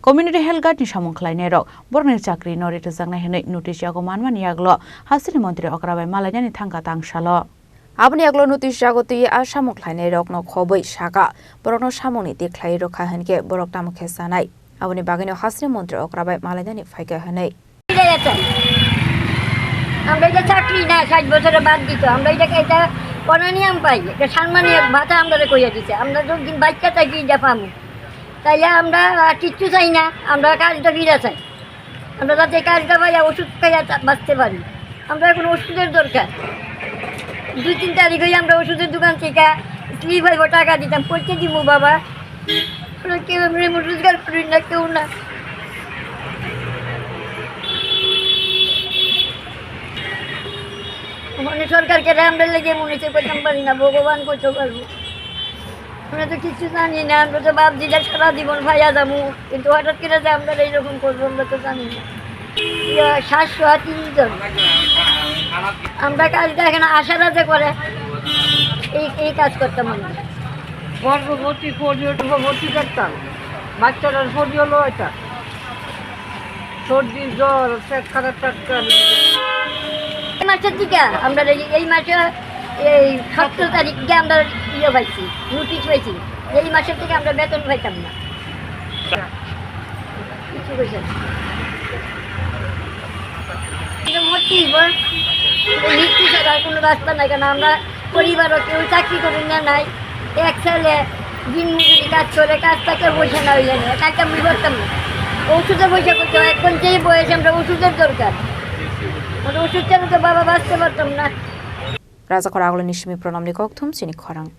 Community Health Guard ni Samung Khlainairok Borokno Chakrini Norwi Rwjaknai hwnwi notice Yago Manmani Yakulo Hasteni Mantri Okra Bai Malianani Thangkha Tangsalo Aboni Yakulo notice Yago tui Samung Khlainairok no khoboi saka Borokno Samungni deklai rokha hwnke borok tamukhe sanai Aboni bagino Hasteni Mantri Okra Bai Malianani phaika hwnwi আমরা এটা চাকরি না 60 বছরে বাদ দিত আমরা এটা পনানিয়াম পাই এটা সম্মানীয় ভাতা আমরা কইয়া দিতে আমরা যতদিন বাচ্চা থাকি এটা পামু তাইলে আমরা কিচ্ছু চাই না আমরা কাজটা ফিরে চাই আমরা যাতে কাজটা পাইয়া ওষুধ খাইয়া বাঁচতে পারি আমরা এখন ওষুধের দরকার 2-3 তারিখ হয়ে আমরা ওষুধের দোকান থেকে স্লিপ হইব টাকা দিতাম পড়তে দিব বাবা কেউ রোজগার করি না কেউ না মানে সরকারকে আমরা লেগে মনে হচ্ছে করতাম পারি না ভগবান করতে পারবো আমরা তো কিছু জানি না আমরা তো বাপ দিদা সারা জীবন ভাইয়া যাবো কিন্তু হঠাৎ করে যে আমরা এইরকম করবো আমরা তো জানি না 703 জন আমরা কাজটা এখানে আশারা যে করে এই কাজ করতাম আমরা গর্ভবতী পোলিও ভর্তি করতাম বাচ্চাটার পোলিও হলো এটা সর্দি জ্বর খারাপ টাটকা এই মাসের দিকে আমরা এই মাসে এই 17 তারিখে আমরা পাইছি নোটিশ পাইছি এই মাসের থেকে আমরা বেতন পাইতাম না কিছু কইছেন মৃত্যু ছাড়া কোনো রাস্তা নাই কেন আমরা পরিবারও কেউ চাকরি করি না নাই এক ছেলে দিন মজুরি কাজ করে কাজ থেকে বসে না হইলে না কাজটা আমি করতাম না ওষুধে বসে করতে এখন যেই বয়সে আমরা ওষুধের দরকার ওষুধ ছাড়া তো বাবা বাঁচতে পারতাম না Raja Khorang Nishmi Pranam Nikok Thum Chini Khorang